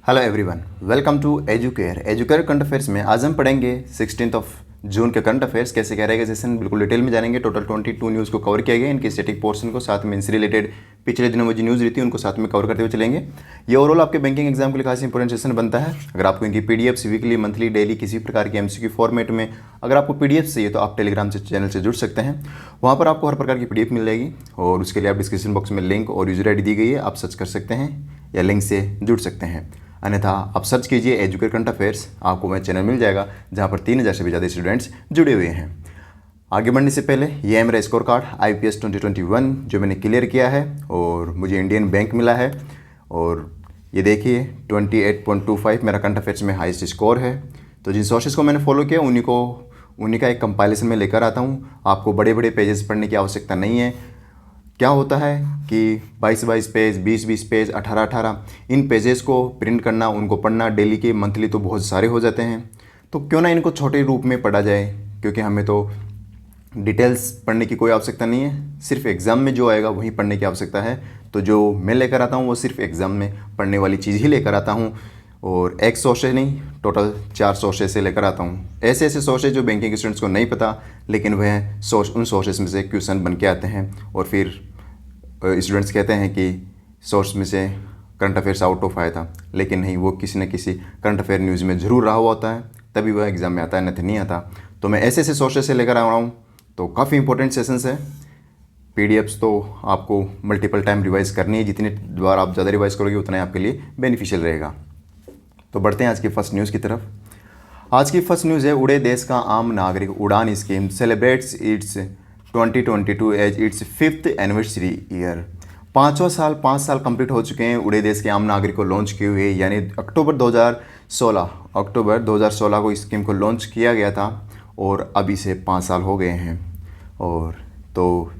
Hello everyone, welcome to Educare current affairs में आज हम पढ़ेंगे 16 जून के करंट अफेयर्स कैसे क्या रहेगा सेशन बिल्कुल डिटेल में जानेंगे। टोटल 22 न्यूज़ को कवर किया गया, इनके स्टैटिक पोर्शन को साथ में इनसे रिलेटेड पिछले दिनों में जो न्यूज़ रहती है उनको साथ में कवर करते हुए चलेंगे। ये ओवरऑल आपके बैंकिंग एग्जाम के लिए खास इंपॉर्टेंट सेशन बनता है। अगर आपको इनकी पीडीएफ्स वीकली मंथली डेली किसी प्रकार की एमसीक्यू फॉर्मेट में अगर आपको पीडीएफ चाहिए तो आप टेलीग्राम चैनल से जुड़ सकते हैं। वहाँ पर आपको हर प्रकार की पीडीएफ मिल जाएगी और उसके लिए आप डिस्क्रिप्शन बॉक्स में लिंक और यूजर आईडी दी गई है, आप सर्च कर सकते हैं या लिंक से जुड़ सकते हैं। अन्यथा आप सर्च कीजिए एजुकेट करंट अफेयर्स, आपको मेरा चैनल मिल जाएगा जहाँ पर 3000 से भी ज़्यादा स्टूडेंट्स जुड़े हुए हैं। आगे बढ़ने से पहले ये है मेरा स्कोर कार्ड IPS 2021 जो मैंने क्लियर किया है और मुझे इंडियन बैंक मिला है। और ये देखिए 28.25 मेरा करंट अफेयर्स में हाईएस्ट स्कोर है। तो जिन सोर्सेज को मैंने फॉलो किया उन्हीं का एक कंपाइलेशन में लेकर आता हूँ। आपको बड़े बड़े पेजेस पढ़ने की आवश्यकता नहीं है। क्या होता है कि 22 पेज, 20 पेज, 18 इन पेजेस को प्रिंट करना, उनको पढ़ना डेली के मंथली तो बहुत सारे हो जाते हैं। तो क्यों ना इनको छोटे रूप में पढ़ा जाए, क्योंकि हमें तो डिटेल्स पढ़ने की कोई आवश्यकता नहीं है, सिर्फ एग्ज़ाम में जो आएगा वही पढ़ने की आवश्यकता है। तो जो मैं लेकर आता हूँ वो सिर्फ एग्ज़ाम में पढ़ने वाली चीज़ ही लेकर आता हूँ और एक सोर्सेज नहीं, टोटल 4 सोर्सेज से लेकर आता हूँ। ऐसे सोर्सेज जो बैंकिंग स्टूडेंट्स को नहीं पता, लेकिन वह उन सोर्सेज में से क्वेश्चन बन के आते हैं और फिर स्टूडेंट्स कहते हैं कि सोर्स में से करंट अफेयर्स आउट ऑफ आया था, लेकिन नहीं, वो किसी न किसी करंट अफेयर न्यूज़ में ज़रूर रहा हुआ होता है, तभी वह एग्ज़ाम में आता है, नहीं तो नहीं आता। तो मैं ऐसे सोर्सेज से लेकर आ रहा हूँ। तो काफ़ी इंपॉर्टेंट सेशंस है। पीडीएफ्स तो आपको मल्टीपल टाइम रिवाइज करनी है, जितने बार आप ज़्यादा रिवाइज करोगे उतना ही आपके लिए बेनिफिशियल रहेगा। तो बढ़ते हैं आज की फर्स्ट न्यूज़ की तरफ। आज की फर्स्ट न्यूज़ है, उड़े देश का आम नागरिक Udan scheme celebrates its 2022 as its 5th anniversary year. 5 साल कंप्लीट हो चुके हैं उड़े देश के आम नागरिक को लॉन्च किए हुए, यानी अक्टूबर 2016 को इस स्कीम को लॉन्च किया गया था और अभी से 5 साल हो गए हैं। और तो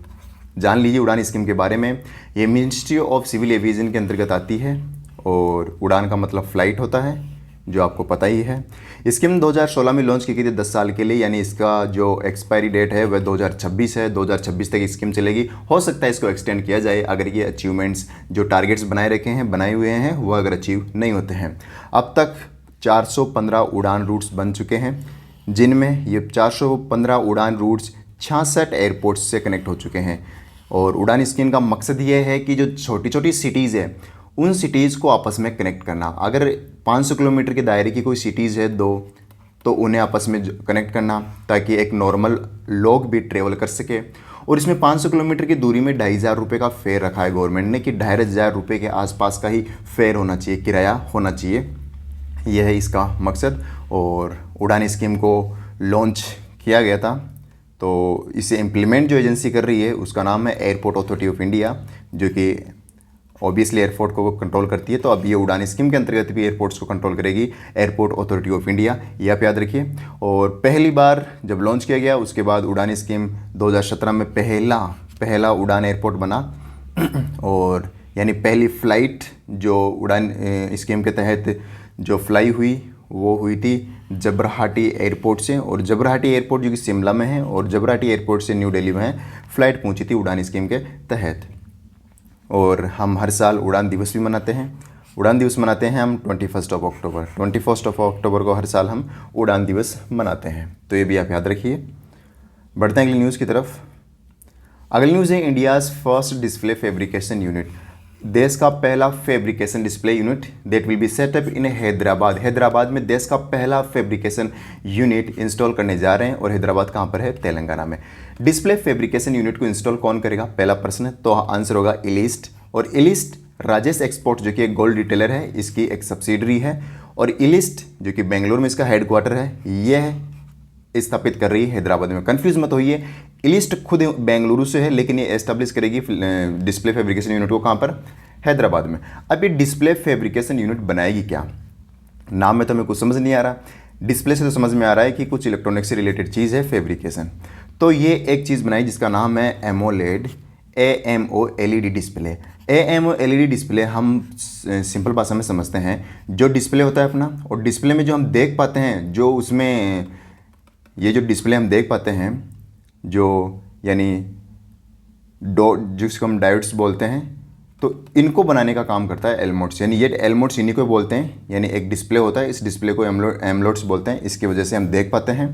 जान लीजिए उड़ान स्कीम के बारे में। ये मिनिस्ट्री ऑफ सिविल एविएशन के अंतर्गत आती है और उड़ान का मतलब फ़्लाइट होता है, जो आपको पता ही है। स्कीम 2016 में लॉन्च की गई थी 10 साल के लिए, यानी इसका जो एक्सपायरी डेट है वह 2026 है। 2026 तक स्कीम चलेगी। हो सकता है इसको एक्सटेंड किया जाए अगर ये अचीवमेंट्स जो टारगेट्स बनाए हुए हैं वो अगर अचीव नहीं होते हैं। अब तक 415 उड़ान रूट्स बन चुके हैं, जिनमें ये 415 उड़ान रूट्स 66 एयरपोर्ट्स से कनेक्ट हो चुके हैं। और उड़ान स्कीम का मकसद ये है कि जो छोटी छोटी सिटीज़ है उन सिटीज़ को आपस में कनेक्ट करना। अगर 500 किलोमीटर के दायरे की कोई सिटीज़ है दो, तो उन्हें आपस में कनेक्ट करना ताकि एक नॉर्मल लोग भी ट्रेवल कर सके। और इसमें 500 किलोमीटर की दूरी में 2500 रुपये का फेयर रखा है गवर्नमेंट ने कि 2500 रुपये के आसपास का ही फेयर होना चाहिए, किराया होना चाहिए। यह है इसका मकसद। और उड़ान स्कीम को लॉन्च किया गया था। तो इसे इम्प्लीमेंट जो एजेंसी कर रही है उसका नाम है एयरपोर्ट अथॉरिटी ऑफ इंडिया, जो कि ऑब्वियसली एयरपोर्ट को कंट्रोल करती है। तो अब ये उड़ान स्कीम के अंतर्गत भी एयरपोर्ट्स को कंट्रोल करेगी एयरपोर्ट अथॉरिटी ऑफ इंडिया, ये आप याद रखिए। और पहली बार जब लॉन्च किया गया उसके बाद उड़ान स्कीम 2017 में पहला उड़ान एयरपोर्ट बना और यानी पहली फ़्लाइट जो उड़ान स्कीम के तहत जो फ्लाई हुई वो हुई थी जबरहाटी एयरपोर्ट से। और जबरहाटी एयरपोर्ट जो कि शिमला में है और जबरहाटी एयरपोर्ट से न्यू दिल्ली में है, फ़्लाइट पहुंची थी उड़ान स्कीम के तहत। और हम हर साल उड़ान दिवस भी मनाते हैं। उड़ान दिवस मनाते हैं हम 21 अक्टूबर। 21 अक्टूबर को हर साल हम उड़ान दिवस मनाते हैं, तो ये भी आप याद रखिए। बढ़ते हैं अगली न्यूज़ की तरफ। अगली न्यूज़ है, India's first display fabrication unit. देश का पहला fabrication display unit that will be set up in Hyderabad. Hyderabad में देश का पहला फैब्रिकेशन यूनिट इंस्टॉल करने जा रहे हैं। और हैदराबाद कहाँ पर है? तेलंगाना में। डिस्प्ले फैब्रिकेशन यूनिट को इंस्टॉल कौन करेगा, पहला प्रश्न है। तो आंसर होगा इलिस्ट। और इलिस्ट राजेश एक्सपोर्ट जो कि एक गोल्ड रिटेलर है, इसकी एक सब्सिडरी है। और इलिस्ट जो कि बेंगलुरु में इसका हेडक्वार्टर है, यह स्थापित कर रही है हैदराबाद में। कंफ्यूज मत होइए, इलिस्ट खुद बेंगलुरु से है, लेकिन ये एस्टेब्लिश करेगी डिस्प्ले फैब्रिकेशन यूनिट को कहाँ पर? हैदराबाद में। अब ये डिस्प्ले फैब्रिकेशन यूनिट बनाएगी क्या? नाम में तो हमें कुछ समझ नहीं आ रहा। डिस्प्ले से तो समझ में आ रहा है कि कुछ इलेक्ट्रॉनिक से रिलेटेड चीज़ है फैब्रिकेशन। तो ये एक चीज़ बनाई जिसका नाम है AMOLED, AMOLED display. AMOLED display हम सिंपल भाषा में समझते हैं, जो डिस्प्ले होता है अपना, और डिस्प्ले में जो हम देख पाते हैं, जो उसमें ये जो डिस्प्ले हम देख पाते हैं, जो यानी जिसको हम डायोड्स बोलते हैं, तो इनको बनाने का काम करता है एलमोड्स, यानी ये एलमोड्स इन्हीं को बोलते हैं। यानी एक डिस्प्ले होता है, इस डिस्प्ले को एमलोड्स बोलते हैं, इसकी वजह से हम देख पाते हैं।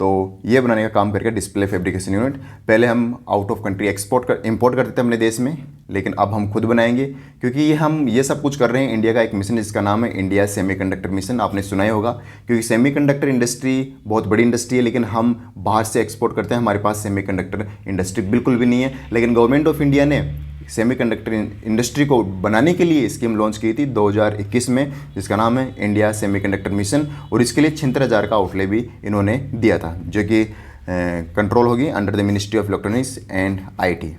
तो ये बनाने का काम करके डिस्प्ले फैब्रिकेशन यूनिट। पहले हम आउट ऑफ कंट्री इंपोर्ट करते थे अपने देश में, लेकिन अब हम खुद बनाएंगे, क्योंकि ये सब कुछ कर रहे हैं इंडिया का एक मिशन जिसका नाम है इंडिया सेमीकंडक्टर मिशन। आपने सुना ही होगा, क्योंकि सेमीकंडक्टर इंडस्ट्री बहुत बड़ी इंडस्ट्री है, लेकिन हम बाहर से एक्सपोर्ट करते हैं, हमारे पास सेमीकंडक्टर इंडस्ट्री बिल्कुल भी नहीं है। लेकिन गवर्नमेंट ऑफ इंडिया ने सेमीकंडक्टर इंडस्ट्री को बनाने के लिए स्कीम लॉन्च की थी 2021 में, जिसका नाम है इंडिया सेमीकंडक्टर मिशन। और इसके लिए 76,000 का आउटले भी इन्होंने दिया था, जो कि कंट्रोल होगी under the ministry of electronics and IT,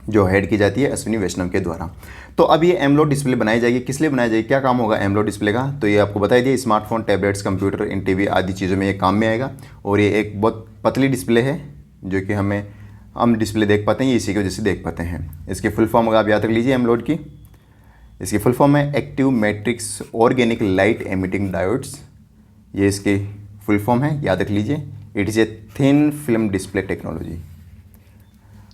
जो हेड की जाती है अश्विनी वैष्णव के द्वारा। तो अब ये एमलोड डिस्प्ले बनाई जाएगी, किस लिए बनाई जाएगी, क्या काम होगा एमलोड डिस्प्ले का, तो ये आपको बता दिया। स्मार्टफोन, टैबलेट्स, कंप्यूटर, इन टीवी आदि चीज़ों में ये काम में आएगा। और ये एक बहुत पतली डिस्प्ले है, जो कि हम डिस्प्ले देख पाते हैं, ये इसी की वजह से देख पाते हैं। इसकी फुल फॉर्म अगर आप याद रख लीजिए एमलोड की, इसकी फुल फॉर्म है active matrix organic light emitting diodes. ये इसकी फुल फॉर्म है, याद रख लीजिए। It is a thin film display technology.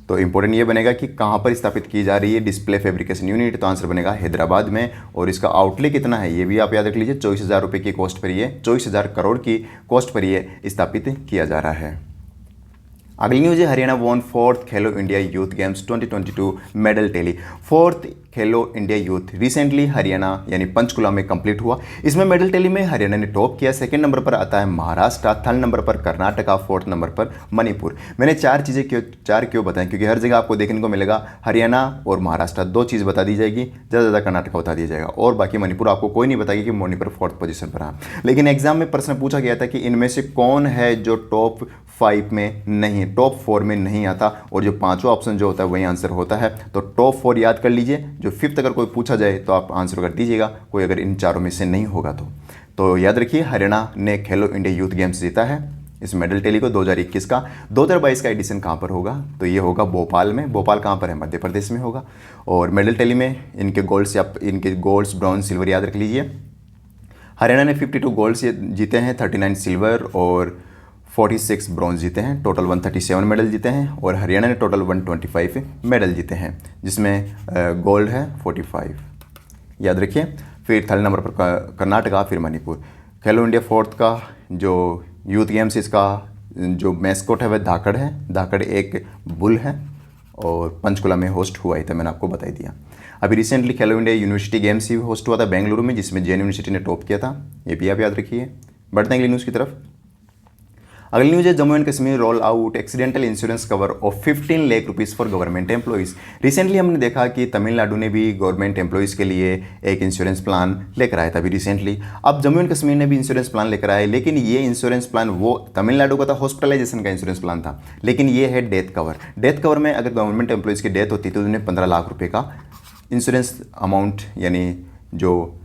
तो इंपॉर्टेंट ये बनेगा कि कहाँ पर स्थापित की जा रही है डिस्प्ले फैब्रिकेशन यूनिट, तो आंसर बनेगा हैदराबाद में। और इसका आउटले कितना है ये भी आप याद रख लीजिए, 24,000 रुपये की कॉस्ट पर ये, 24,000 करोड़ की कॉस्ट पर ये स्थापित किया जा रहा है। अगली न्यूज है, हरियाणा वॉन 4th खेलो India youth games 2022 medal tally. 4th खेलो इंडिया यूथ रिसेंटली हरियाणा यानी पंचकुला में कंप्लीट हुआ। इसमें मेडल टैली में हरियाणा ने टॉप किया। सेकंड नंबर पर आता है महाराष्ट्र, थर्ड नंबर पर कर्नाटका, फोर्थ नंबर पर मणिपुर। मैंने चार क्यों बताएं, क्योंकि हर जगह आपको देखने को मिलेगा हरियाणा और महाराष्ट्र, दो चीज़ बता दी जाएगी, ज़्यादा कर्नाटका बता दिया जाएगा, और बाकी मणिपुर आपको कोई नहीं बताएगी कि मणिपुर 4th पोजीशन पर आ। लेकिन एग्जाम में प्रश्न पूछा गया था कि इनमें से कौन है जो टॉप 5 में नहीं, टॉप 4 में नहीं आता, और जो पांचवा ऑप्शन जो होता है वही आंसर होता है। तो टॉप 4 याद कर लीजिए, जो 5th अगर कोई पूछा जाए तो आप आंसर कर दीजिएगा, कोई अगर इन चारों में से नहीं होगा तो याद रखिए हरियाणा ने खेलो इंडिया यूथ गेम्स जीता है। इस मेडल टैली को 2021 का 2022 का एडिशन कहाँ पर होगा, तो ये होगा भोपाल में। भोपाल कहाँ पर है, मध्य प्रदेश में होगा। और मेडल टैली में इनके गोल्ड्स ब्रॉन्ज सिल्वर याद रख लीजिए। हरियाणा ने 52 गोल्ड्स जीते हैं, 39 सिल्वर और 46 ब्रॉन्ज जीते हैं, टोटल 137 मेडल जीते हैं। और हरियाणा ने टोटल 125 मेडल जीते हैं, जिसमें गोल्ड है 45, याद रखिए। फिर थर्ड नंबर पर कर्नाटका, फिर मणिपुर। खेलो इंडिया 4th का जो यूथ गेम्स, इसका जो मैस्कोट है वह धाकड़ है। धाकड़ एक बुल है और पंचकुला में होस्ट हुआ ही था, मैंने आपको बता दिया। अभी रिसेंटली खेलो इंडिया यूनिवर्सिटी गेम्स ही होस्ट हुआ था बेंगलुरु में, जिसमें जैन यूनिवर्सिटी ने टॉप किया था। ये भी आप याद रखिए। बढ़ते हैं अगली न्यूज़ की तरफ। अगली न्यूज है, Jammu and Kashmir roll out accidental insurance cover of 15 lakh rupees for government employees. Recently हमने देखा कि तमिलनाडु ने भी गवर्नमेंट एम्प्लॉइज़ के लिए एक इंश्योरेंस प्लान लेकर आया था अभी रिसेंटली। अब जम्मू एंड कश्मीर ने भी इंश्योरेंस प्लान लेकर आया, लेकिन ये इंश्योरेंस प्लान वो तमिलनाडु का था, हॉस्पिटलाइजेशन का इंश्योरेंस प्लान था, लेकिन ये है डेथ कवर। डेथ कवर में अगर गवर्नमेंट एम्प्लॉइज़ की डेथ होती तो उन्हें 15 लाख रुपये का इंश्योरेंस अमाउंट यानी जो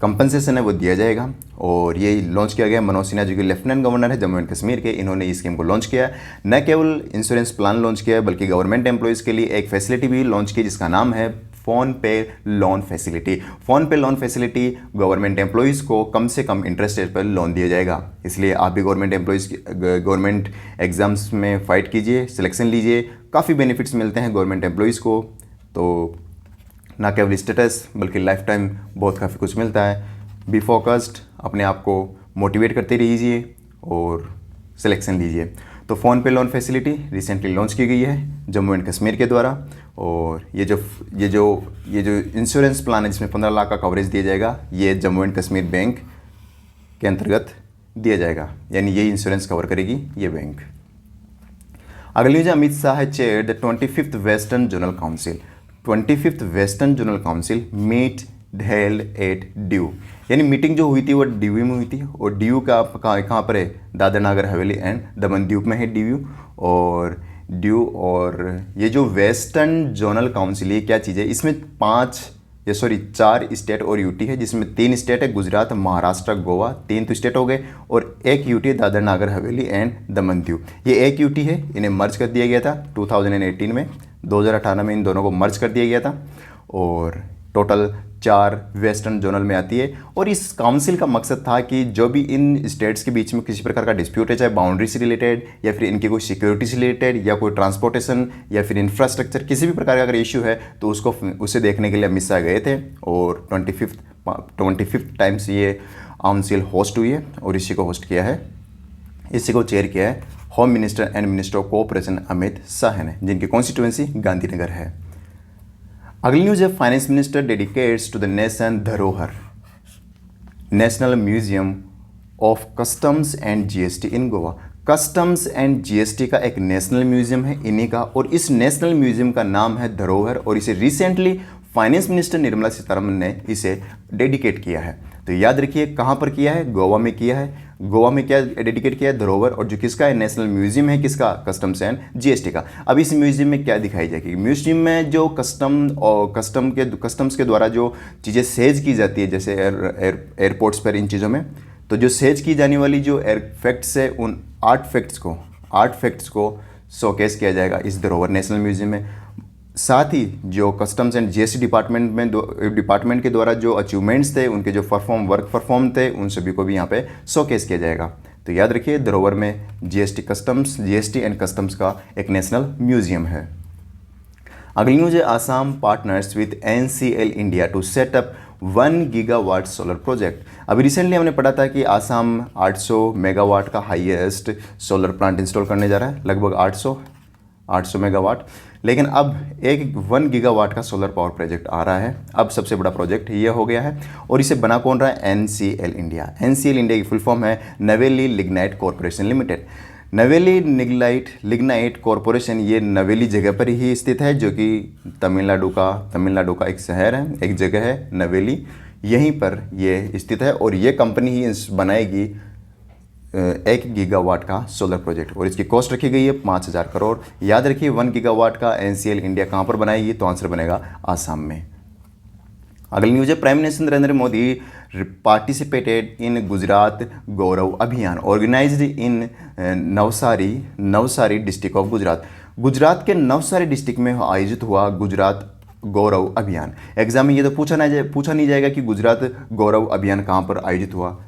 कंपनसेशन है वो दिया जाएगा। और ये लॉन्च किया गया मनोज सिन्हा, जो कि लेफ्टिनेंट गवर्नर है जम्मू एंड कश्मीर के, इन्होंने इस स्कीम को लॉन्च किया। न केवल इंश्योरेंस प्लान लॉन्च किया है, बल्कि गवर्नमेंट एम्प्लॉइज़ के लिए एक फैसिलिटी भी लॉन्च की, जिसका नाम है फ़ोन पे लोन फैसिलिटी। फ़ोन पे लोन फैसिलिटी गवर्नमेंट एम्प्लॉइज़ को कम से कम इंटरेस्ट रेट पर लोन दिया जाएगा। इसलिए आप भी गवर्नमेंट एग्जाम्स में फाइट कीजिए, सिलेक्शन लीजिए, काफ़ी बेनिफिट्स मिलते हैं गवर्नमेंट एम्प्लॉइज़ को। तो ना केवल स्टेटस बल्कि लाइफ टाइम बहुत काफ़ी कुछ मिलता है। बी फोकस्ड, अपने आप को मोटिवेट करते रहिए और सिलेक्शन लीजिए। तो फ़ोन पे लोन फैसिलिटी रिसेंटली लॉन्च की गई है जम्मू एंड कश्मीर के द्वारा। और ये जो इंश्योरेंस प्लान है जिसमें 15 लाख का कवरेज दिया जाएगा, ये जम्मू एंड कश्मीर बैंक के अंतर्गत दिया जाएगा, यानी ये इंश्योरेंस कवर करेगी ये बैंक। अगली news, Amit Shah chair the 25th western zonal council. 25th western zonal council meet held at Diu, यानी मीटिंग जो हुई थी वो ड्यू में हुई थी। और ड्यू का कहाँ पर है, दादर नागर हवेली एंड दमन द्वीप में है ड्यू। और ये जो वेस्टर्न जोनल काउंसिल ये क्या चीज़ है, इसमें 4 स्टेट और यूटी है, जिसमें 3 स्टेट है, गुजरात, महाराष्ट्र, गोवा, 3 तो स्टेट हो गए, और एक यूटी है दादर नागर हवेली एंड दमन द्वीप। ये एक यूटी है, इन्हें मर्ज कर दिया गया था 2018 में, 2018 में इन दोनों को मर्ज कर दिया गया था। और टोटल 4 वेस्टर्न जोनल में आती है। और इस काउंसिल का मकसद था कि जो भी इन स्टेट्स के बीच में किसी प्रकार का डिस्प्यूट है, चाहे बाउंड्री से रिलेटेड या फिर इनकी कोई सिक्योरिटी से रिलेटेड या कोई ट्रांसपोर्टेशन या फिर इंफ्रास्ट्रक्चर, किसी भी प्रकार का अगर इशू है तो उसे देखने के लिए अमित शाह गए थे। और 25th टाइम्स ये काउंसिल होस्ट हुई है और इसी को होस्ट किया है, इसी को चेयर किया है home minister and minister of cooperation Amit Shah ने, जिनकी कॉन्स्टिट्यूएंसी गांधीनगर है। अगली न्यूज है, finance minister dedicates to the nation Dharohar national museum of customs and GST in Goa. Customs and GST का एक नेशनल म्यूजियम है इन्हीं का, और इस नेशनल म्यूजियम का नाम है धरोहर, और इसे recently finance minister Nirmala Sitharaman ने इसे डेडिकेट किया है। तो याद रखिए कहाँ पर किया है, गोवा में किया है। गोवा में क्या डेडिकेट किया है, धरोहर, और जो किसका है, नेशनल म्यूजियम है, किसका, कस्टम्स एंड जीएसटी का। अब इस म्यूजियम में क्या दिखाई जाएगी, म्यूजियम में जो कस्टम्स के द्वारा जो चीज़ें सेज की जाती है, जैसे एयरपोर्ट्स पर इन चीज़ों में, तो जो सेज की जाने वाली जो फैक्ट्स है, उन आर्ट फैक्ट्स को शोकेस किया जाएगा इस धरोहर नेशनल म्यूजियम में। साथ ही जो कस्टम्स एंड जीएसटी डिपार्टमेंट के द्वारा जो अचीवमेंट्स थे, उनके जो वर्क परफॉर्म थे, उन सभी को भी यहाँ पे शोकेस किया जाएगा। तो याद रखिए धरोहर में जीएसटी एंड कस्टम्स का एक नेशनल म्यूजियम है। अगली न्यूज है, Assam partners with NCL India to set up 1 gigawatt solar project. अभी रिसेंटली हमने पढ़ा था कि आसाम 800 मेगावाट का हाईएस्ट सोलर प्लांट इंस्टॉल करने जा रहा है, लगभग 800 मेगावाट। लेकिन अब एक 1 गीगावाट का सोलर पावर प्रोजेक्ट आ रहा है। अब सबसे बड़ा प्रोजेक्ट ये हो गया है, और इसे बना कौन रहा है, एनसीएल इंडिया। एनसीएल इंडिया की फुल फॉर्म है नवेली लिग्नाइट कॉरपोरेशन लिमिटेड। नवेली लिग्नाइट कॉरपोरेशन ये नवेली जगह पर ही स्थित है, जो कि तमिलनाडु का एक शहर है, एक जगह है नवेली, यहीं पर ये स्थित है। और ये कंपनी ही बनाएगी 1 गीगावाट का सोलर प्रोजेक्ट, और इसकी कॉस्ट रखी गई है 5000 करोड़। याद रखिए 1 गीगावाट का एनसीएल इंडिया कहाँ पर बनाएगी, तो आंसर बनेगा आसाम में। अगली न्यूज है, prime minister Narendra Modi participated in Gujarat Gaurav Abhiyan organised in Navsari district of Gujarat. Gujarat के नवसारी डिस्ट्रिक्ट में आयोजित हुआ गुजरात गौरव अभियान। एग्जाम में ये तो पूछा नहीं जाएगा कि गुजरात गौरव अभियान कहाँ पर आयोजित हुआ,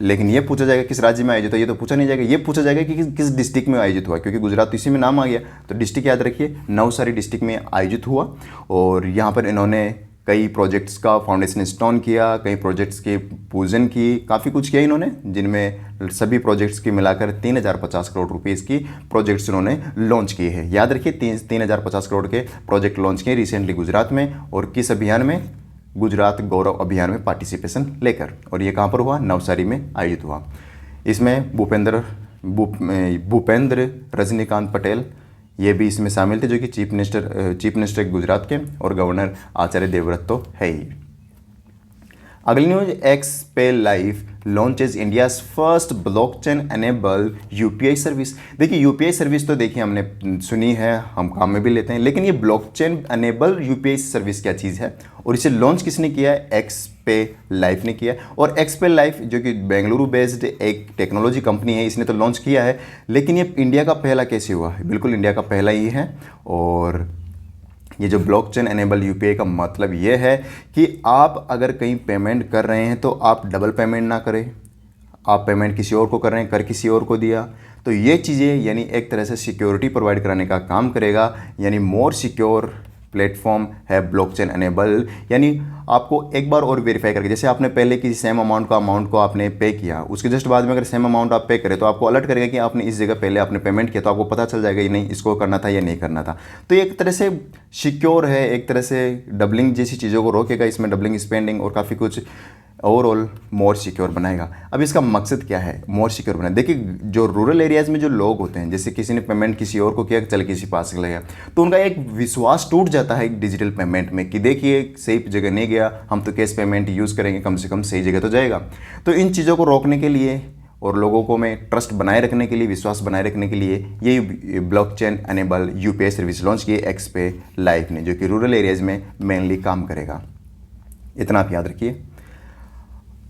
लेकिन ये पूछा जाएगा किस राज्य में आयोजित हुआ, ये तो पूछा नहीं जाएगा। ये पूछा जाएगा कि किस डिस्ट्रिक्ट में आयोजित हुआ, क्योंकि गुजरात इसी में नाम आ गया। तो डिस्ट्रिक्ट याद रखिए, नवसारी डिस्ट्रिक्ट में आयोजित हुआ, और यहाँ पर इन्होंने कई प्रोजेक्ट्स का फाउंडेशन स्टोन किया, कई प्रोजेक्ट्स के पूजन की, काफ़ी कुछ किया इन्होंने, जिनमें सभी प्रोजेक्ट्स की मिलाकर 3050 करोड़ रुपीस की प्रोजेक्ट्स इन्होंने लॉन्च किए हैं। याद रखिए 3050 करोड़ के प्रोजेक्ट लॉन्च किए रिसेंटली गुजरात में, और किस अभियान में, गुजरात गौरव अभियान में पार्टिसिपेशन लेकर। और ये कहाँ पर हुआ, नवसारी में आयोजित हुआ। इसमें भूपेंद्र रजनीकांत पटेल ये भी इसमें शामिल थे, जो कि चीफ मिनिस्टर गुजरात के, और गवर्नर आचार्य देवव्रत तो है ही। अगली news, Xpay life launches India's first blockchain enable UPI service. देखिए यूपीआई सर्विस तो देखिए हमने सुनी है, हम काम में भी लेते हैं, लेकिन ये ब्लॉकचेन एनेबल यूपीआई सर्विस क्या चीज़ है, और इसे लॉन्च किसने किया है, एक्सपे लाइफ ने किया। और एक्सपे लाइफ जो कि बेंगलुरु बेस्ड एक टेक्नोलॉजी कंपनी है, इसने तो लॉन्च किया है, लेकिन ये इंडिया का पहला कैसे हुआ है, बिल्कुल इंडिया का पहला ही है। और ये जो ब्लॉकचेन एनेबल यूपीआई का मतलब ये है कि आप अगर कहीं पेमेंट कर रहे हैं तो आप डबल पेमेंट ना करें, आप पेमेंट किसी और को कर रहे हैं, कर किसी और को दिया, तो ये चीज़ें यानी एक तरह से सिक्योरिटी प्रोवाइड कराने का काम करेगा। यानी मोर सिक्योर प्लेटफॉर्म है ब्लॉकचेन एनेबल, यानी आपको एक बार और वेरीफाई करके, जैसे आपने पहले किसी सेम अमाउंट को आपने पे किया, उसके जस्ट बाद में अगर सेम अमाउंट आप पे करें तो आपको अलर्ट करेगा कि आपने इस जगह पहले आपने पेमेंट किया, तो आपको पता चल जाएगा ये नहीं इसको करना था या नहीं करना था। तो ये एक तरह से सिक्योर है, एक तरह से डबलिंग जैसी चीज़ों को रोकेगा, इसमें डबलिंग स्पेंडिंग और काफ़ी कुछ ओवरऑल मोर सिक्योर बनाएगा। अब इसका मकसद क्या है, मोर सिक्योर बनाए। देखिए जो रूरल एरियाज़ में जो लोग होते हैं, जैसे किसी ने पेमेंट किसी और को किया, चल किसी पास चला गया, तो उनका एक विश्वास टूट जाता है डिजिटल पेमेंट में कि देखिए सही जगह नहीं गया, हम तो कैश पेमेंट यूज़ करेंगे, कम से कम सही जगह तो जाएगा। तो इन चीज़ों को रोकने के लिए और लोगों को में ट्रस्ट बनाए रखने के लिए, विश्वास बनाए रखने के लिए ये blockchain enable UPI service launch की एक्सपे लाइफ ने, जो कि रूरल एरियाज़ में मेनली काम करेगा। इतना आप याद रखिए।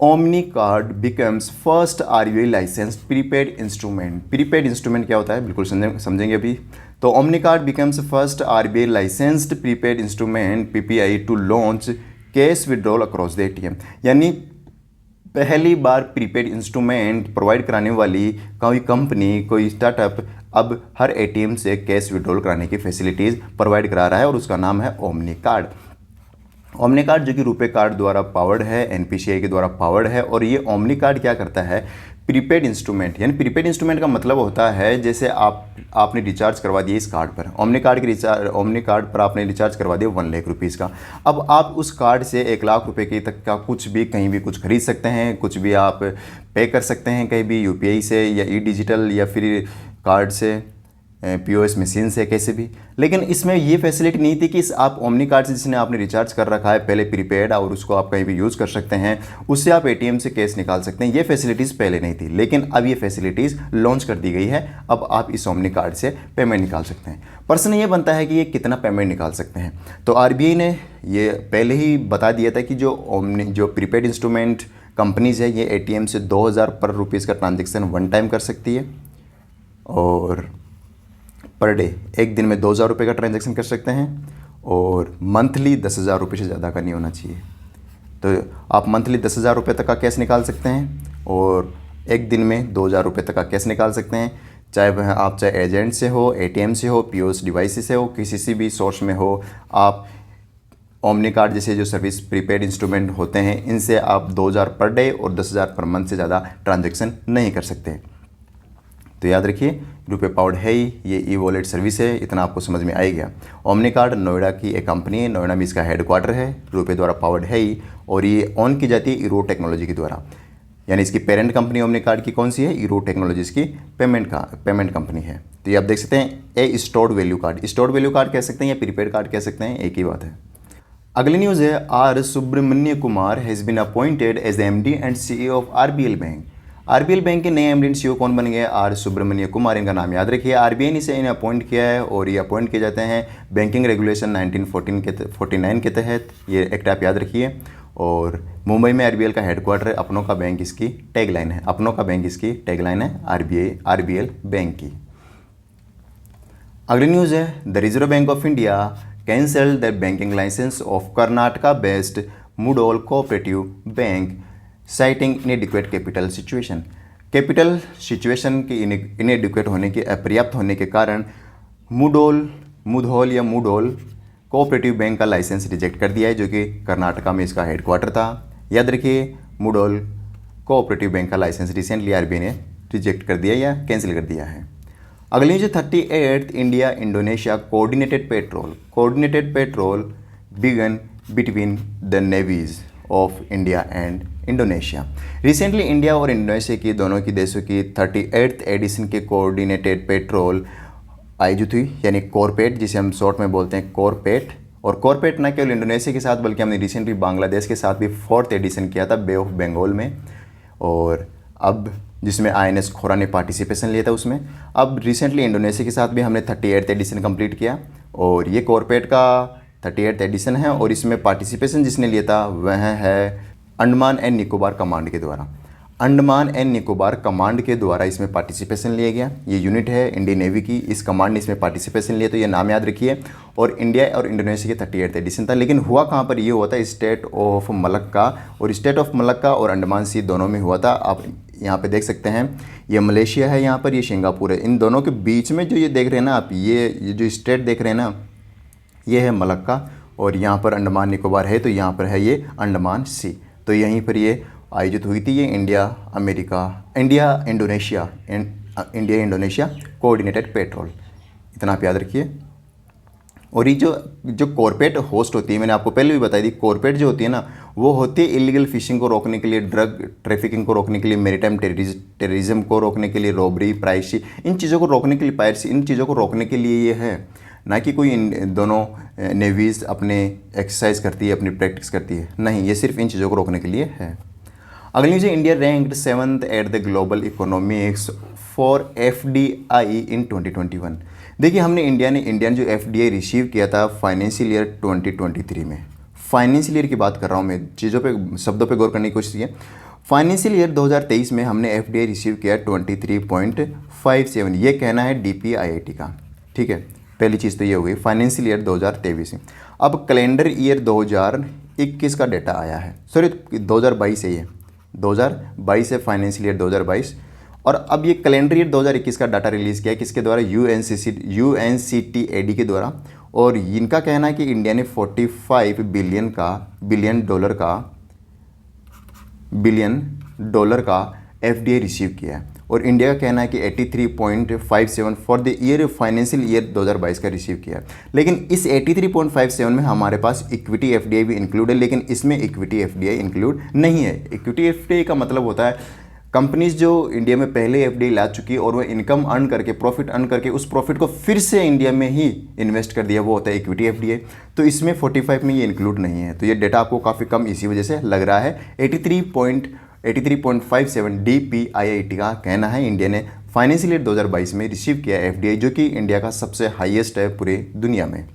Omni card becomes first RBI licensed prepaid instrument. Prepaid instrument क्या होता है, बिल्कुल समझेंगे अभी। तो Omni card becomes first RBI licensed prepaid instrument PPI to launch cash withdrawal across the ATM, यानी पहली बार प्रीपेड इंस्ट्रूमेंट प्रोवाइड कराने वाली कोई कंपनी, कोई स्टार्टअप अब हर एटीएम से कैश विड्रॉल कराने की फैसिलिटीज़ प्रोवाइड करा रहा है और उसका नाम है ओमनी कार्ड। ओमनी कार्ड जो कि रुपे कार्ड द्वारा पावर्ड है, एनपीसीआई के द्वारा पावर्ड है। और ये ओमनी कार्ड क्या करता है, प्रीपेड इंस्ट्रूमेंट, यानी प्रीपेड इंस्ट्रूमेंट का मतलब होता है जैसे आपने रिचार्ज करवा दिया इस कार्ड पर, ओमनी कार्ड पर आपने रिचार्ज करवा दिया 1 लाख रुपीज़ का। अब आप उस कार्ड से 1 लाख रुपए के तक का कुछ भी कहीं भी कुछ खरीद सकते हैं, कुछ भी आप पे कर सकते हैं कहीं भी यूपीआई से या ई डिजिटल या फिर कार्ड से, पीओएस मशीन से, कैसे भी। लेकिन इसमें ये फैसिलिटी नहीं थी कि आप ओमनी कार्ड से जिसने आपने रिचार्ज कर रखा है पहले प्रीपेड और उसको आप कहीं भी यूज़ कर सकते हैं, उससे आप एटीएम से कैश निकाल सकते हैं। ये फैसिलिटीज़ पहले नहीं थी, लेकिन अब ये फैसिलिटीज़ लॉन्च कर दी गई है। अब आप इस ओमनी कार्ड से पेमेंट निकाल सकते हैं। प्रश्न ये बनता है कि ये कितना पेमेंट निकाल सकते हैं। तो आरबीआई ने ये पहले ही बता दिया था कि जो प्रीपेड इंस्ट्रूमेंट कंपनीज़ है ये एटीएम से 2000 पर रुपीज़ का ट्रांजेक्शन वन टाइम कर सकती है और पर डे एक दिन में 2000 रुपये का ट्रांजैक्शन कर सकते हैं और मंथली 10,000 रुपये से ज़्यादा का नहीं होना चाहिए। तो आप मंथली 10,000 रुपये तक का कैश निकाल सकते हैं और एक दिन में 2000 रुपये तक का कैश निकाल सकते हैं, चाहे वह आप चाहे एजेंट से हो, एटीएम से हो, पीओएस डिवाइस से हो, किसी से भी सोर्स में हो। आप ओमनी कार्ड जैसे जो सर्विस प्रीपेड इंस्ट्रूमेंट होते हैं इनसे आप 2000 पर डे और 10,000 पर मंथ से ज़्यादा ट्रांजैक्शन नहीं कर सकते। तो याद रखिए रुपे पावर्ड है ही, ये ई वॉलेट सर्विस है, इतना आपको समझ में आ गया। ओमनी कार्ड नोएडा की एक कंपनी है, नोएडा में इसका हेडक्वार्टर है, रुपे द्वारा पावर्ड है ही और ये ऑन की जाती है ईरो टेक्नोलॉजी के द्वारा। यानी इसकी पेरेंट कंपनी ओमनी कार्ड की कौन सी है, ईरो टेक्नोलॉजीज की पेमेंट कंपनी है। तो ये आप देख सकते हैं a stored value card, stored value card कह सकते हैं या प्रीपेड कार्ड कह सकते हैं, एक ही बात है। अगली न्यूज़ है R Subramanya Kumar has been appointed as the MD and CEO of RBL bank. RBL bank के नए एमडी एंड सीईओ कौन बन गए, आर सुब्रमण्य कुमार, इनका नाम याद रखिए। आरबीआई ने इसे इन्हें अपॉइंट किया है और ये अपॉइंट किए जाते हैं बैंकिंग रेगुलेशन 1949 के तहत, ये एक्ट आप याद रखिए। और मुंबई में आरबीएल का हेडक्वार्टर है, अपनों का बैंक इसकी टैगलाइन है, अपनों का बैंक इसकी टैगलाइन है आरबीएल बैंक की। अगली न्यूज़ है the reserve bank of India cancelled the banking licence of Karnataka based Mudhol cooperative bank citing inadequate capital situation. Capital situation की इनएडिक्वेट होने के, अपर्याप्त होने के कारण मुडोल कोऑपरेटिव बैंक का लाइसेंस रिजेक्ट कर दिया है, जो कि कर्नाटका में इसका हेडक्वार्टर था। याद रखिए मुडोल कोऑपरेटिव बैंक का लाइसेंस रिसेंटली आरबीआई ने रिजेक्ट कर दिया या कैंसिल कर दिया है। अगली जो 38th India Indonesia coordinated patrol begin between the navies of India and Indonesia. Recently India और इंडोनेशिया की दोनों की देशों की 38th एडिशन के कोऑर्डिनेटेड पेट्रोल आयोजित हुई, यानी कोरपेट, जिसे हम शॉर्ट में बोलते हैं कोरपेट। और कोरपेट न केवल इंडोनेशिया के साथ बल्कि हमने रिसेंटली बांग्लादेश के साथ भी 4th एडिशन किया था बे ऑफ बंगाल में, और अब जिसमें आईएनएस खोरा ने पार्टिसिपेशन लिया था उसमें। अब रिसेंटली इंडोनेशिया के साथ भी हमने 38th एडिशन कंप्लीट किया और ये कोरपेट का 38th एडिशन है और इसमें पार्टिसिपेशन जिसने लिया था वह है अंडमान एंड निकोबार कमांड के द्वारा। अंडमान एंड निकोबार कमांड के द्वारा इसमें पार्टिसिपेशन लिया गया। ये यूनिट है इंडियन नेवी की, इस कमांड ने इसमें पार्टिसिपेशन लिया, तो ये नाम याद रखिए। और इंडिया और इंडोनेशिया के 38th एडिशन था, लेकिन हुआ कहाँ पर, ये हुआ था स्टेट ऑफ मलक्का, और स्टेट ऑफ मलक्का और अंडमान सी दोनों में हुआ था। आप यहाँ पे देख सकते हैं ये मलेशिया है, यहाँ पर ये सिंगापुर है, इन दोनों के बीच में जो ये देख रहे हैं ना आप, ये जो स्टेट देख रहे हैं ना, ये है मलक्का और यहाँ पर अंडमान निकोबार है, तो यहाँ पर है ये अंडमान सी। तो यहीं पर ये आयोजित हुई थी, ये इंडिया इंडोनेशिया कोऑर्डिनेटेड पेट्रोल, इतना आप याद रखिए। और ये जो कॉर्पोरेट होस्ट होती है, मैंने आपको पहले भी बताई थी, कॉर्पोरेट जो होती है ना, वो होती है इलीगल फिशिंग को रोकने के लिए, ड्रग ट्रैफिकिंग को रोकने के लिए, मेरीटाइम टेररिज्म को रोकने के लिए, रॉबरी, प्राइसी, इन चीज़ों को रोकने के लिए, पायरेसी, इन चीज़ों को रोकने के लिए ये है, ना कि कोई इन दोनों नेवीज अपने एक्सरसाइज करती है, अपनी प्रैक्टिस करती है, नहीं, ये सिर्फ इन चीज़ों को रोकने के लिए है। अगली न्यूज़ है India ranked 7th at the global economics for FDI इन 2021। देखिए हमने इंडिया ने जो एफडीआई रिसीव किया था फाइनेंशियल ईयर 2023 में, फाइनेंशियल ईयर की बात कर रहा हूँ मैं, चीज़ों पे, शब्दों पे गौर करने की कोशिश की। फाइनेंशियल ईयर 2023 में हमने एफडीआई रिसीव किया 23.57, ये कहना है डीपीआईआईटी का, ठीक है। पहली चीज़ तो ये हो गई फाइनेंशियल ईयर 2023 में। अब कैलेंडर ईयर 2021 का डाटा आया है, सॉरी 2022 है, ये 2022 है, फाइनेंशियल ईयर 2022। और अब ये कैलेंडर ईयर 2021 का डाटा रिलीज़ किया है किसके द्वारा, UNCTAD के द्वारा। और इनका कहना है कि इंडिया ने 45 बिलियन डॉलर का FDI रिसीव किया है। और इंडिया का कहना है कि 83.57 for the year financial year 2022 का रिसीव किया है। लेकिन इस 83.57 में हमारे पास इक्विटी FDI भी इंक्लूड है, लेकिन इसमें इक्विटी FDI इंक्लूड नहीं है। इक्विटी FDI का मतलब होता है कंपनीज जो इंडिया में पहले FDI ला चुकी है और वह इनकम अर्न करके, प्रॉफिट अर्न करके उस प्रॉफिट को फिर से इंडिया में ही इन्वेस्ट कर दिया, वो होता है इक्विटी FDI। तो इसमें 45 में ये इंक्लूड नहीं है, तो ये डेटा आपको काफ़ी कम इसी वजह से लग रहा है। 83.57 DPIIT का कहना है इंडिया ने फाइनेंशियल ईयर 2022 में रिसीव किया FDI, जो कि इंडिया का सबसे हाईएस्ट है पूरे दुनिया में।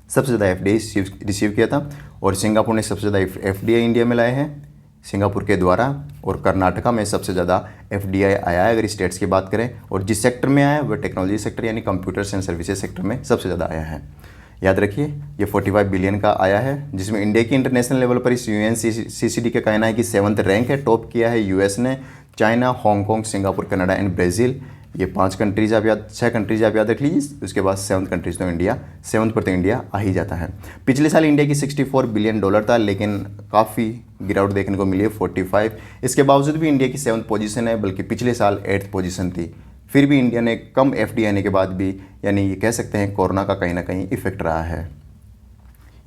सबसे ज़्यादा FDI रिसीव किया था। और सिंगापुर ने सबसे ज़्यादा FDI इंडिया में लाए हैं सिंगापुर के द्वारा। और कर्नाटका में सबसे ज़्यादा FDI आया है अगर स्टेट्स की बात करें। और जिस सेक्टर में आया है वह टेक्नोलॉजी सेक्टर यानी कंप्यूटर्स एंड सर्विसेज सेक्टर में सबसे ज़्यादा आया है। याद रखिए ये 45 बिलियन का आया है, जिसमें इंडिया की इंटरनेशनल लेवल पर इस UNCCD का कहना है कि 7th रैंक है। टॉप किया है US ने, China, Hong Kong, Singapore, Canada and Brazil. ये 6 कंट्रीज आप याद रख लीजिए। उसके बाद 7th कंट्रीज तो इंडिया 7th पर तो इंडिया आ ही जाता है। पिछले साल इंडिया की $64 बिलियन था, लेकिन काफ़ी गिरावट देखने को मिली है 45। इसके बावजूद भी इंडिया की 7th पोजीशन है, बल्कि पिछले साल 8th पोजीशन थी। फिर भी इंडिया ने कम FDI आने के बाद भी, यानी ये कह सकते हैं कोरोना का कहीं ना कहीं इफेक्ट रहा है।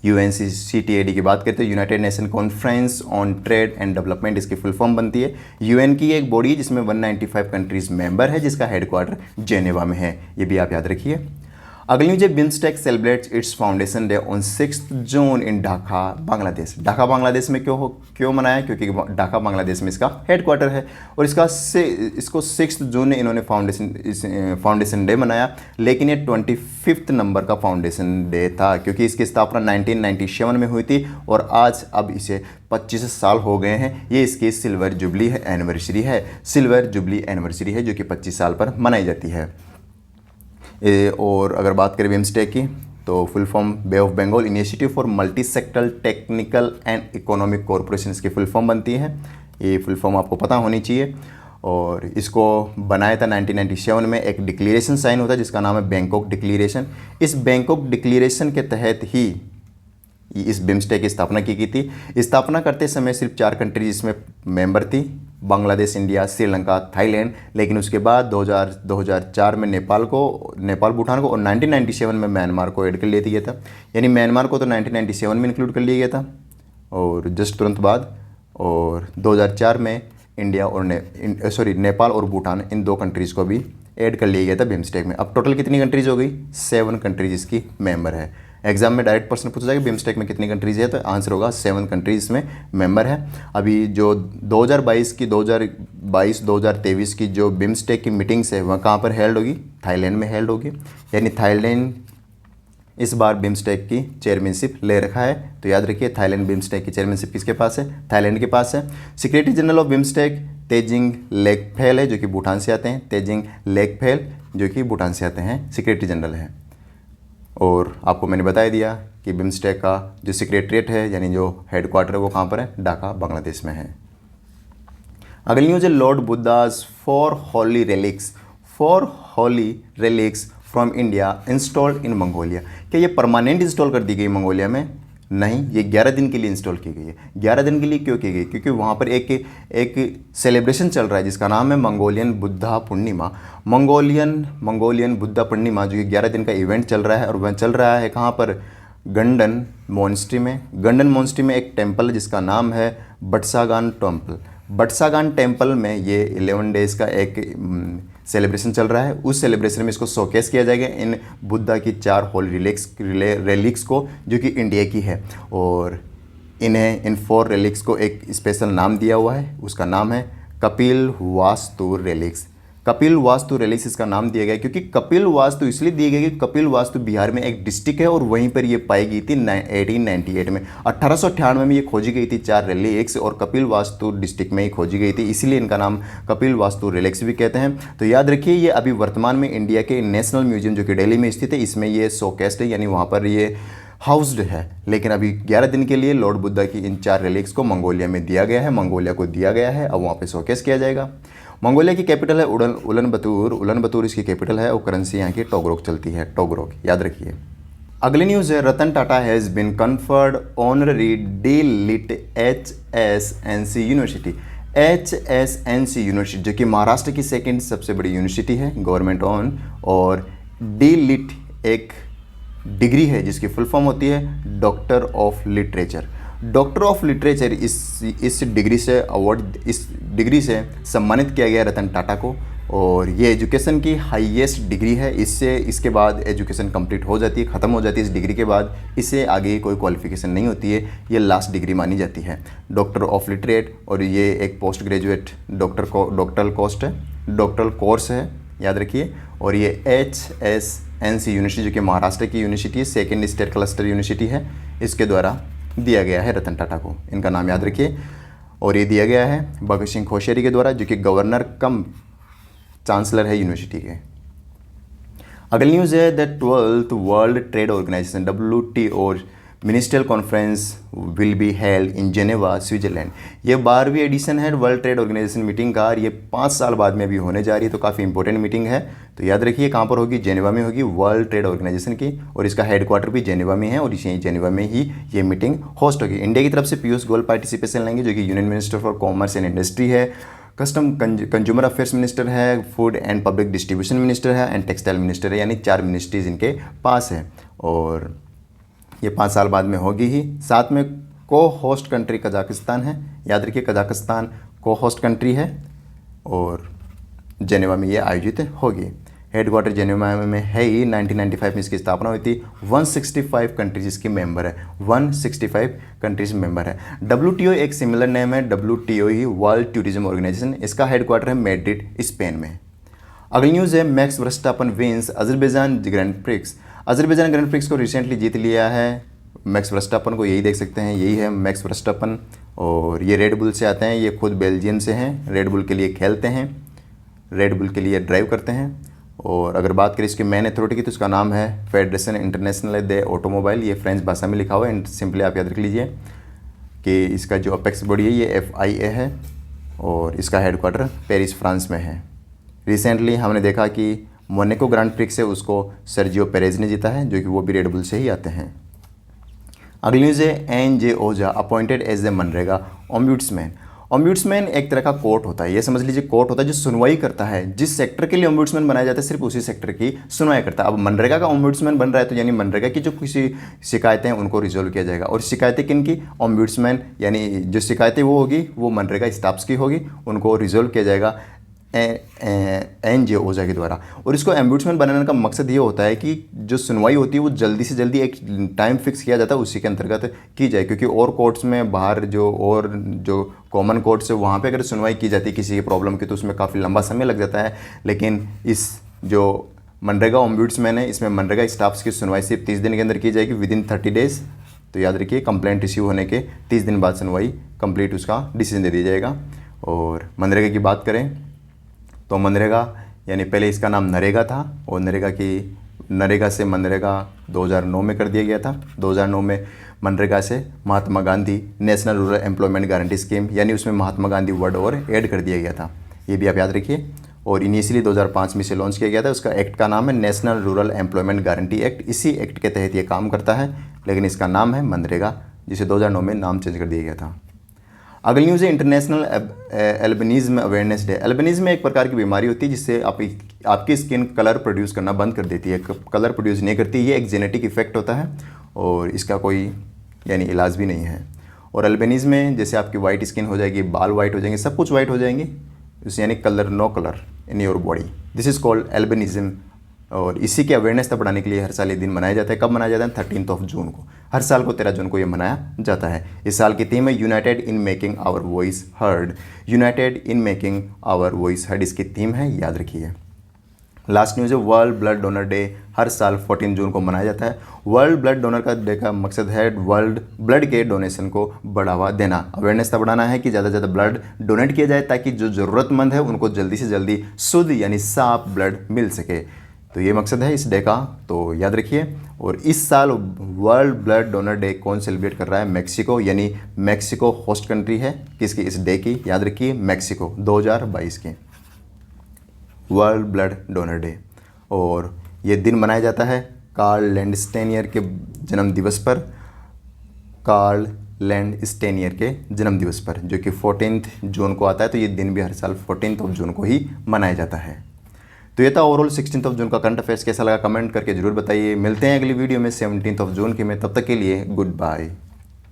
UNCTAD की बात करते हैं, United nation conference on trade and development, इसकी फुल फॉर्म बनती है। UN की एक बॉडी है जिसमें 195 कंट्रीज मेंबर है, जिसका हेडक्वार्टर जेनेवा में है। ये भी आप याद रखिए। अगली न्यूज है, BIMSTEC celebrates it's foundation day on 6th जून इन ढाका बांग्लादेश। ढाका बांग्लादेश में क्यों मनाया, क्योंकि ढाका बांग्लादेश में इसका हेडक्वार्टर है। और इसको 6th जून ने इन्होंने फाउंडेशन डे मनाया, लेकिन ये 25th नंबर का फाउंडेशन डे था, क्योंकि इसकी स्थापना 1997 में हुई थी और आज अब इसे 25 साल हो गए हैं। ये इसकी सिल्वर जुबली एनिवर्सरी है, जो कि 25 साल पर मनाई जाती है। और अगर बात करें बिम्स्टेक की, तो full form bay of Bengal initiative for multi sectoral technical and economic corporation की फुल फॉर्म बनती है। ये फुल फॉर्म आपको पता होनी चाहिए। और इसको बनाया था 1997 में। एक डिक्लेरेशन साइन होता है जिसका नाम है बैंकॉक डिक्लेरेशन। इस बैंकॉक डिक्लेरेशन के तहत ही इस बिम्स्टेक की स्थापना की गई थी। स्थापना करते समय सिर्फ 4 कंट्रीज इसमें मेंबर थी, बांग्लादेश, इंडिया, श्रीलंका, थाईलैंड। लेकिन उसके बाद 2004 में नेपाल, भूटान को और 1997 में म्यांमार को ऐड कर लिया गया था। यानी म्यांमार को तो 1997 में इंक्लूड कर लिया गया था और जस्ट तुरंत बाद। और 2004 में इंडिया और नेपाल और भूटान, इन 2 कंट्रीज़ को भी ऐड कर लिया गया था बिम्स्टेक में। अब टोटल कितनी कंट्रीज़ हो गई? 7 कंट्रीज इसकी मेंबर है। एग्जाम में डायरेक्ट प्रश्न पूछा जाएगा बिम्स्टेक में कितनी कंट्रीज है, तो आंसर होगा 7 कंट्रीज इसमें मेंबर है। अभी जो 2022-2023 की जो बिम्स्टेक की मीटिंग्स है वह कहाँ पर हेल्ड होगी? थाईलैंड में हेल्ड होगी। यानी थाईलैंड इस बार बिम्स्टेक की चेयरमैनशिप ले रखा है। तो याद रखिए थाईलैंड बिम्स्टेक की चेयरमैनशिप किसके पास है? थाईलैंड के पास है। Secretary general of BIMSTEC Tenzing Lekphell है, जो कि भूटान से आते हैं। तेजिंग लेकफेल जो कि भूटान से आते हैं, सेक्रेटरी जनरल है। और आपको मैंने बता दिया कि बिम्स्टेक का जो सेक्रेटरीट है यानी जो हेडक्वार्टर है वो कहाँ पर है? ढाका बांग्लादेश में है। अगली न्यूज़ है, Lord Buddhas 4 Holi relics from India installed in Mongolia. क्या ये परमानेंट इंस्टॉल कर दी गई मंगोलिया में? नहीं, ये 11 दिन के लिए इंस्टॉल की गई है। 11 दिन के लिए क्यों की गई? क्योंकि वहाँ पर एक सेलिब्रेशन चल रहा है जिसका नाम है मंगोलियन बुद्धा पूर्णिमा। मंगोलियन बुद्धा पूर्णिमा जो कि 11 दिन का इवेंट चल रहा है। और वह चल रहा है कहाँ पर? गंडन मोनेस्ट्री में एक टेम्पल है जिसका नाम है बटसागान टेम्पल में ये 11 डेज़ का एक सेलिब्रेशन चल रहा है। उस सेलिब्रेशन में इसको शोकेस किया जाएगा इन बुद्धा की 4 होली रेलिक्स को, जो कि इंडिया की है। और इन 4 रेलिक्स को एक स्पेशल नाम दिया हुआ है, उसका नाम है कपिल वास्तु रेलिक्स। कपिल वास्तु रेलिक्स इसका नाम दिया गया क्योंकि कपिल वास्तु इसलिए दिए गए कि कपिल वास्तु बिहार में एक डिस्ट्रिक्ट है और वहीं पर ये पाई गई थी 1898 में। 1898 में ये खोजी गई थी 4 रेलिक्स और कपिल वास्तु डिस्ट्रिक्ट में ही खोजी गई थी, इसीलिए इनका नाम कपिल वास्तु रेलिक्स भी कहते हैं। तो याद रखिए ये अभी वर्तमान में इंडिया के नेशनल म्यूजियम जो कि दिल्ली में स्थित है इसमें ये शोकेस्ड है, यानी वहाँ पर ये हाउस्ड है, लेकिन अभी 11 दिन के लिए लॉर्ड बुद्धा की इन 4 रिलिक्स को मंगोलिया में दिया गया है, मंगोलिया को दिया गया है। अब वहाँ पे शोकेस किया जाएगा। मंगोलिया की कैपिटल है उलन बतूर इसकी कैपिटल है और करेंसी यहाँ की टोगरोक चलती है, टोगरोक, याद रखिए। अगली न्यूज़ है, Ratan Tata has been conferred honorary D Litt HSNC university. HSNC university जो कि महाराष्ट्र की सेकंड सबसे बड़ी यूनिवर्सिटी है, गवर्नमेंट ऑन, और डी लिट एक डिग्री है जिसकी फुल फॉर्म होती है doctor of literature. Doctor of literature इस डिग्री से इस डिग्री से सम्मानित किया गया रतन टाटा को, और ये एजुकेशन की हाईएस्ट डिग्री है। इसके बाद एजुकेशन कंप्लीट हो जाती है, ख़त्म हो जाती है। इस डिग्री के बाद इससे आगे कोई क्वालिफिकेशन नहीं होती है, ये लास्ट डिग्री मानी जाती है, डॉक्टर ऑफ लिटरेट। और ये एक पोस्ट ग्रेजुएट डॉक्टरल कोर्स है, याद रखिए। और ये HSNC यूनिवर्सिटी जो कि महाराष्ट्र की यूनिवर्सिटी है, सेकेंड स्टेट क्लस्टर यूनिवर्सिटी है, इसके द्वारा दिया गया है रतन टाटा को। इनका नाम याद रखिए। और ये दिया गया है भगत सिंह कोश्यारी के द्वारा, जो कि गवर्नर कम चांसलर है यूनिवर्सिटी के। अगली न्यूज़ है, the 12th world trade organization WTO ministerial conference will be held in Geneva, Switzerland. ये 12वीं एडिशन है वर्ल्ड ट्रेड ऑर्गेनाइजेशन मीटिंग का, और ये 5 साल बाद में अभी होने जा रही है, तो काफ़ी इंपॉर्टेंट मीटिंग है। तो याद रखिए कहाँ पर होगी, जेनेवा में होगी, वर्ल्ड ट्रेड ऑर्गेनाइजेशन की, और इसका हेडक्वार्टर भी जेनेवा में है, और इसी जेनेवा में ही ये मीटिंग होस्ट होगी। इंडिया की तरफ से पीयूष गोयल पार्टिसिपेशन लेंगे, जो कि union minister for commerce and industry है, कस्टम कंज्यूमर अफेयर्स मिनिस्टर है, food and public distribution minister है, एंड टेक्सटाइल मिनिस्टर है, यानी 4 मिनिस्ट्रीज इनके पास है। और ये 5 साल बाद में होगी ही। साथ में को होस्ट कंट्री कजाकिस्तान है, याद रखिए कजाकिस्तान को होस्ट कंट्री है, और जेनेवा में ये आयोजित होगी। हेडक्वार्टर जेनेवा में है ही। 1995 में इसकी स्थापना हुई थी। 165 कंट्रीज इसके मेंबर है, 165 कंट्रीज मेंबर है। WTO एक सिमिलर नेम है, WTO ही वर्ल्ड टूरिज्म ऑर्गेनाइजेशन। इसका हेडक्वार्टर है मैड्रिड, स्पेन में। अगली न्यूज़ है, Max Verstappen wins Azerbaijan grand prix. Azerbaijan grand prix को रिसेंटली जीत लिया है मैक्स वर्स्टापन को, यही देख सकते हैं, यही है मैक्स वर्स्टापन। और ये रेड बुल से आते हैं, ये खुद बेल्जियम से हैं, रेड बुल के लिए खेलते हैं, रेड बुल के लिए ड्राइव करते हैं। और अगर बात करें इसके मेन अथॉरिटी की, तो इसका नाम है फेडरेशन इंटरनेशनल दे ऑटोमोबाइल। ये फ्रेंच भाषा में लिखा हुआ है, सिंपली आप याद रख लीजिए कि इसका जो अपेक्स बॉडी है ये FIA है, और इसका हेडक्वार्टर पेरिस, फ्रांस में है। रिसेंटली हमने देखा कि मोनाको ग्रांड प्रिक्स से उसको सर्जियो पेरेज ने जीता है, जो कि वो भी रेड बुल से ही आते हैं। अगली न्यूज़ है, NJ Ojha appointed as a मनरेगा ओम्बुड्समैन। ओम्बुड्समैन एक तरह का कोर्ट होता है, ये समझ लीजिए कोर्ट होता है जो सुनवाई करता है। जिस सेक्टर के लिए ओम्बुड्समैन बनाया जाता है सिर्फ उसी सेक्टर की सुनवाई करता है। अब मनरेगा का ओम्बुड्समैन बन रहा है, तो यानी मनरेगा की जो किसी शिकायतें हैं उनको रिजोल्व किया जाएगा। और शिकायतें किन की, ओम्बुड्समैन यानी जो शिकायतें वो होगी वो मनरेगा स्टाफ्स की होगी, उनको रिजोल्व किया जाएगा NJ ओझा के द्वारा। और इसको एम्बुड्समैन बनाने का मकसद ये होता है कि जो सुनवाई होती है वो जल्दी से जल्दी एक टाइम फिक्स किया जाता है, उसी के अंतर्गत की जाए। क्योंकि और कोर्ट्स में बाहर जो कॉमन कोर्ट्स है वहाँ पे अगर सुनवाई की जाती है किसी की प्रॉब्लम की, तो उसमें काफ़ी लंबा समय लग जाता है। लेकिन इस जो मनरेगा ओम्बुड्समैन है, इसमें मनरेगा स्टाफ्स की सुनवाई सिर्फ 30 दिन के अंदर की जाएगी, विदिन 30 डेज। तो याद रखिए कंप्लेंट रिसीव होने के 30 दिन बाद सुनवाई कंप्लीट उसका डिसीजन दे दिया जाएगा। और मनरेगा की बात करें तो मनरेगा यानी पहले इसका नाम नरेगा था, और नरेगा से मनरेगा 2009 में कर दिया गया था। 2009 में मनरेगा से Mahatma Gandhi national rural employment guarantee scheme, यानी उसमें महात्मा गांधी वर्ड और ऐड कर दिया गया था, ये भी आप याद रखिए। और इनिशियली 2005 में इसे लॉन्च किया गया था। उसका एक्ट का नाम है national rural employment guarantee act. इसी एक्ट के तहत ये काम करता है, लेकिन इसका नाम है मनरेगा, जिसे 2009 में नाम चेंज कर दिया गया था। अगली न्यूज़ है, international albinism awareness day. Albinism एक प्रकार की बीमारी होती है जिससे आपकी स्किन कलर प्रोड्यूस करना बंद कर देती है, कलर प्रोड्यूस नहीं करती। ये एक जेनेटिक इफेक्ट होता है और इसका कोई यानी इलाज भी नहीं है। और एल्बिनिज्म में जैसे आपकी वाइट स्किन हो जाएगी, बाल वाइट हो जाएंगे, सब कुछ वाइट हो जाएंगे, यानी colour no colour in your body, this is called albinism. और इसी के अवेयरनेस तक बढ़ाने के लिए हर साल ये दिन मनाया जाता है। कब मनाया जाता है? 13 जून को। हर साल को 13 जून को ये मनाया जाता है। इस साल की थीम है united in making our voice heard. United in making our voice heard इसकी थीम है, याद रखिए। लास्ट न्यूज़ है, वर्ल्ड ब्लड डोनर डे हर साल 14 जून को मनाया जाता है। वर्ल्ड ब्लड डोनर का डे का मकसद है वर्ल्ड ब्लड के डोनेशन को बढ़ावा देना, अवेयरनेस तक बढ़ाना है कि ज़्यादा से ज़्यादा ब्लड डोनेट किया जाए ताकि जो ज़रूरतमंद है उनको जल्दी से जल्दी शुद्ध यानी साफ ब्लड मिल सके। तो ये मकसद है इस डे का, तो याद रखिए। और इस साल वर्ल्ड ब्लड डोनर डे कौन सेलिब्रेट कर रहा है? मैक्सिको, यानी मैक्सिको होस्ट कंट्री है किसकी? इस डे की, याद रखिए, मैक्सिको 2022 की वर्ल्ड ब्लड डोनर डे। और ये दिन मनाया जाता है कार्ल लैंडस्टेनियर के जन्म दिवस पर, कार्ल लैंडस्टेनियर के जन्म दिवस पर, जो कि 14 जून को आता है। तो ये दिन भी हर साल 14 जून को ही मनाया जाता है। तो ये था ओवरऑल 16 जून का करंट अफेयर्स। कैसा लगा कमेंट करके जरूर बताइए। मिलते हैं अगली वीडियो में 17 जून की में, तब तक के लिए गुड बाय।